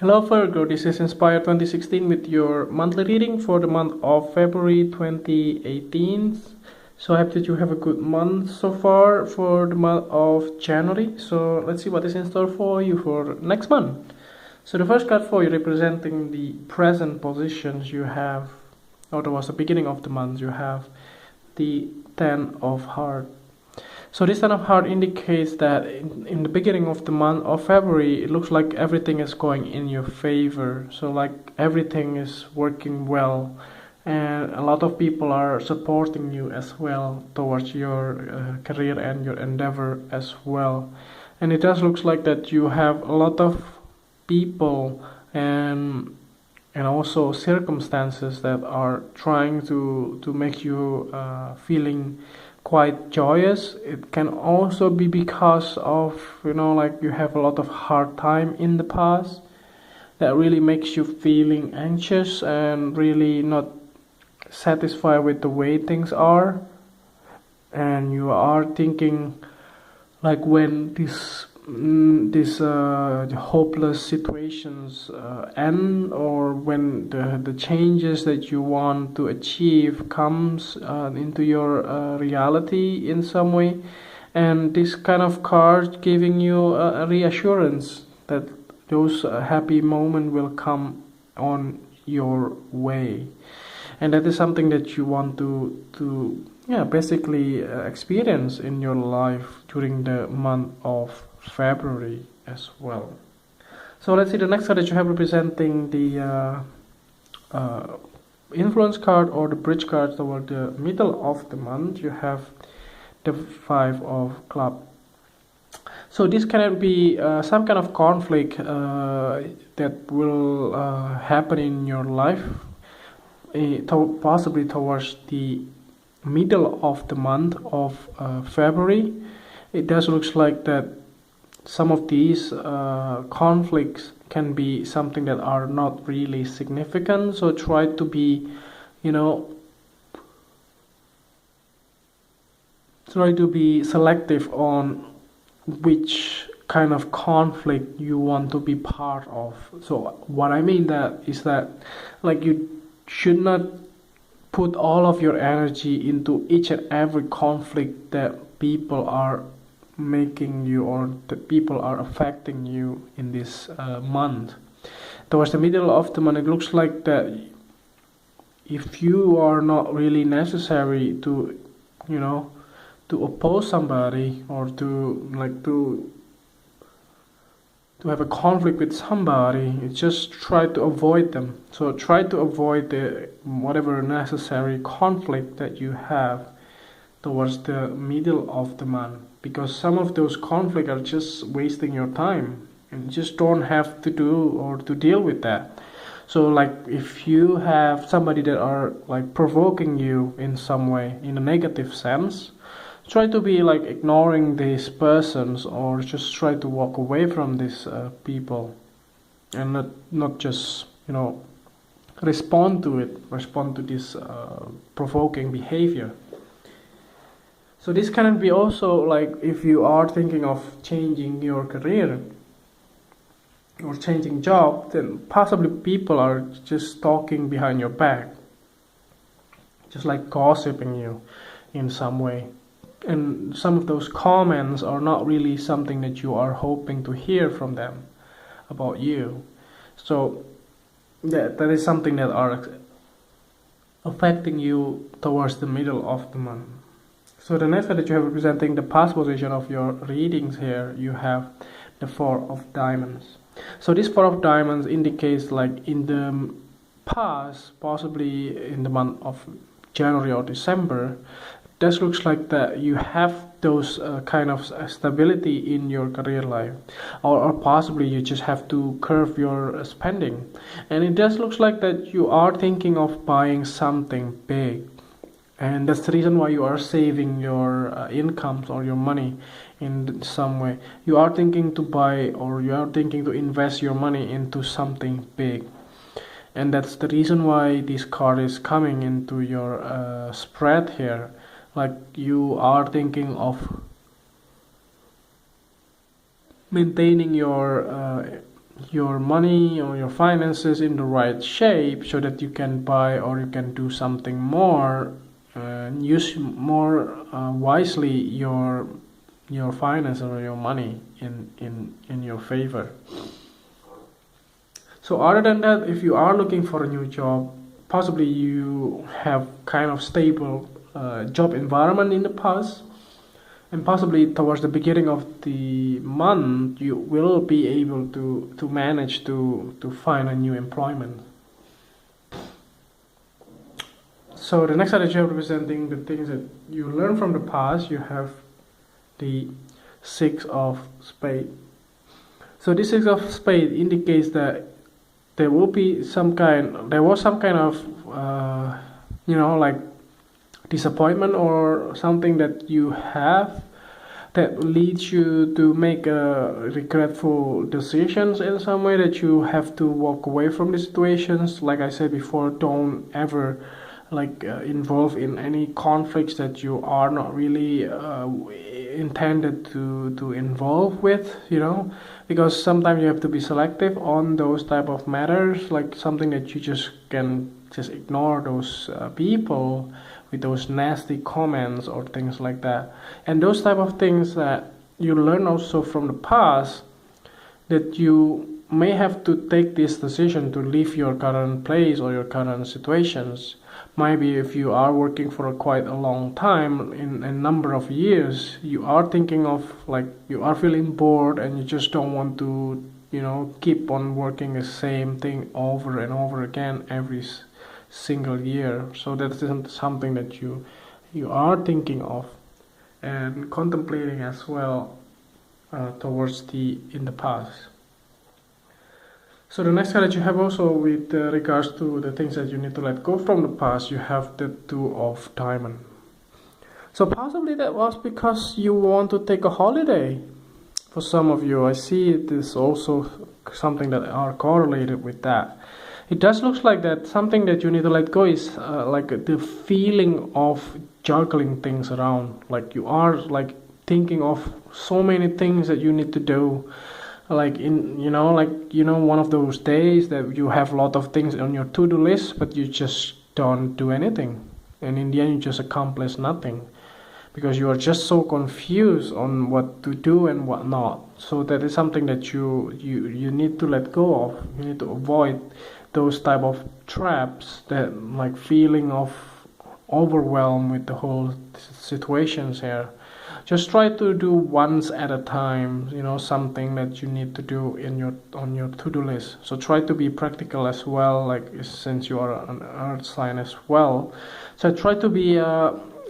Hello Virgo, this is Inspire 2016 with your monthly reading for the month of February 2018. So I hope that you have a good month so far for the month of January. So let's see what is in store for you for next month. So the first card for you representing the present positions you have, or towards the beginning of the month, you have the Ten of Hearts. So this Ten of Hearts indicates that in the beginning of the month of February, it looks like everything is going in your favor. So like everything is working well, and a lot of people are supporting you as well towards your career and your endeavor as well. And it does looks like that you have a lot of people and also circumstances that are trying to make you feeling quite joyous. It can also be because of like you have a lot of hard time in the past that really makes you feeling anxious and really not satisfied with the way things are, and you are thinking like when these hopeless situations end, or when the changes that you want to achieve comes into your reality in some way. And this kind of card giving you a reassurance that those happy moments will come on your way, and that is something that you want to yeah, basically experience in your life during the month of February as well. So let's see the next card that you have representing the influence card or the bridge card toward the middle of the month. You have the Five of Clubs. So this can be some kind of conflict that will happen in your life, possibly towards the middle of the month of February. It does looks like that some of these conflicts can be something that are not really significant. So try to be, try to be selective on which kind of conflict you want to be part of. So what I mean that is that like you should not put all of your energy into each and every conflict that people are making you or that people are affecting you in this month. Towards the middle of the month, it looks like that if you are not really necessary to, to oppose somebody or to have a conflict with somebody, you just try to avoid them. So try to avoid the whatever necessary conflict that you have towards the middle of the month, because some of those conflicts are just wasting your time and you just don't have to do or to deal with that. So like if you have somebody that are like provoking you in some way in a negative sense, try to be like ignoring these persons or just try to walk away from these people, and not just respond to this provoking behavior. So this can be also like if you are thinking of changing your career or changing job, then possibly people are just talking behind your back, just like gossiping you in some way. And some of those comments are not really something that you are hoping to hear from them about you. So that is something that are affecting you towards the middle of the month. So the next card that you have representing the past position of your readings here, you have the Four of Diamonds. So this Four of Diamonds indicates like in the past, possibly in the month of January or December, this looks like that you have those kind of stability in your career life, or possibly you just have to curb your spending, and it just looks like that you are thinking of buying something big, and that's the reason why you are saving your incomes or your money in some way. You are thinking to buy or you are thinking to invest your money into something big, and that's the reason why this card is coming into your spread here. Like you are thinking of maintaining your your money or your finances in the right shape so that you can buy or you can do something more, use more wisely your finance or your money in your favor. So other than that, if you are looking for a new job, possibly you have kind of stable job environment in the past, and possibly towards the beginning of the month you will be able to manage to find a new employment. So the next card you have representing the things that you learn from the past, you have the Six of Spades. So this Six of Spades indicates that there was some kind of like disappointment or something that you have that leads you to make regretful decisions in some way, that you have to walk away from the situations. Like I said before, don't ever involve in any conflicts that you are not really intended to involve with, because sometimes you have to be selective on those type of matters, like something that you just can just ignore those people with those nasty comments or things like that. And those type of things that you learn also from the past, that you may have to take this decision to leave your current place or your current situations. Maybe if you are working for quite a long time, in a number of years, you are thinking of, you are feeling bored and you just don't want to keep on working the same thing over and over again every single year. So that isn't something that you are thinking of and contemplating as well towards in the past. So the next card that you have also with regards to the things that you need to let go from the past, you have the Two of Diamonds. So possibly that was because you want to take a holiday. For some of you, I see it is also something that are correlated with that. It does look like that something that you need to let go is like the feeling of juggling things around. Like you are thinking of so many things that you need to do. One of those days that you have a lot of things on your to-do list, but you just don't do anything, and in the end you just accomplish nothing because you are just so confused on what to do and what not. So that is something that you need to let go of. You need to avoid those type of traps, that feeling of overwhelmed with the whole situations here. Just try to do once at a time, something that you need to do on your to-do list. So try to be practical as well, since you are an earth sign as well. So try to be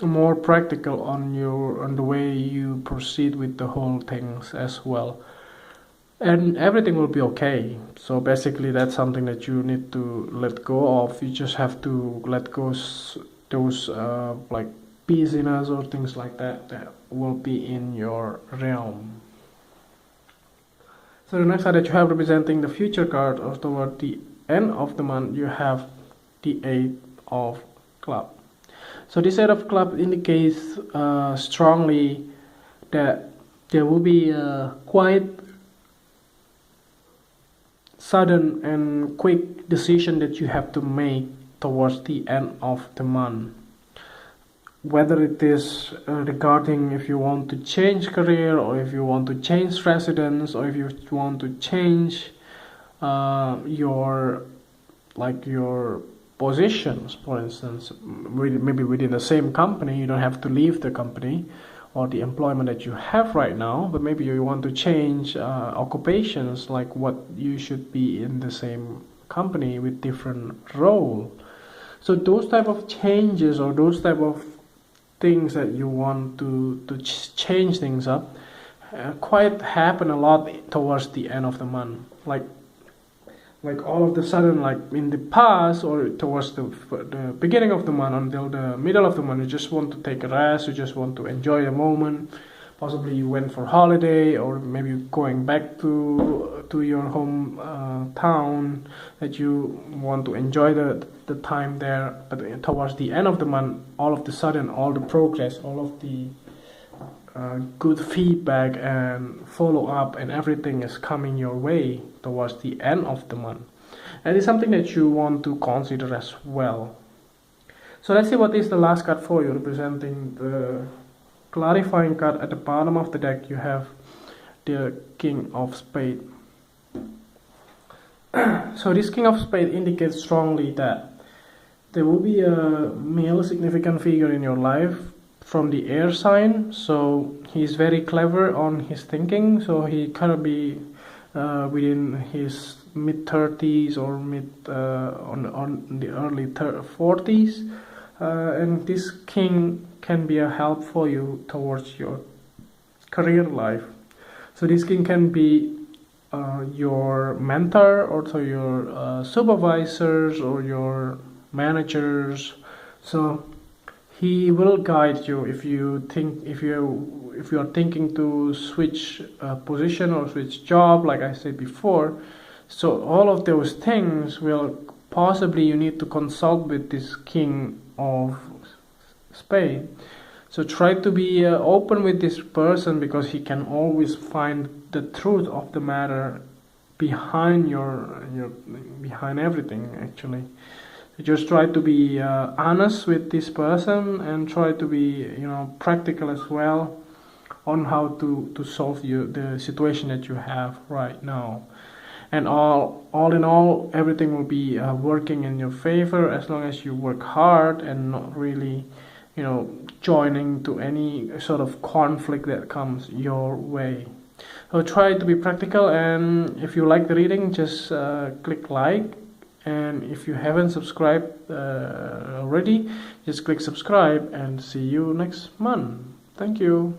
more practical on the way you proceed with the whole things as well. And everything will be okay. So basically that's something that you need to let go of. You just have to let go those busyness or things like that will be in your realm. So the next card that you have representing the future card, or toward the end of the month, you have the Eight of Clubs. So this Eight of Clubs indicates strongly that there will be a quite sudden and quick decision that you have to make towards the end of the month. Whether it is regarding if you want to change career, or if you want to change residence, or if you want to change your positions, for instance, maybe within the same company. You don't have to leave the company or the employment that you have right now, but maybe you want to change occupations, like what you should be in the same company with different role. So those type of changes, or those type of things that you want to change things up, quite happen a lot towards the end of the month. Like all of the sudden, in the past or towards the beginning of the month until the middle of the month, you just want to take a rest, you just want to enjoy the moment. Possibly you went for holiday, or maybe you're going back to your home town, that you want to enjoy the time there. But towards the end of the month, all of the sudden, all the progress, all of the good feedback and follow up, and everything is coming your way towards the end of the month. And it's something that you want to consider as well. So let's see what is the last card for you, representing the clarifying card. At the bottom of the deck you have the King of Spades. So this King of Spades indicates strongly that there will be a male significant figure in your life from the air sign. So he's very clever on his thinking, so he cannot be within his mid-30s or on the early 40s, and this king can be a help for you towards your career life. So this king can be your mentor, also your supervisors or your managers. So he will guide you if you are thinking to switch position or switch job, like I said before. So all of those things will possibly you need to consult with this King of Spades. So try to be open with this person, because he can always find the truth of the matter behind behind everything actually. Just try to be honest with this person, and try to be practical as well on how to solve the situation that you have right now. And all in all, everything will be working in your favor as long as you work hard and not really joining to any sort of conflict that comes your way. So try to be practical, and if you like the reading, just click like. And if you haven't subscribed already, just click subscribe, and see you next month. Thank you.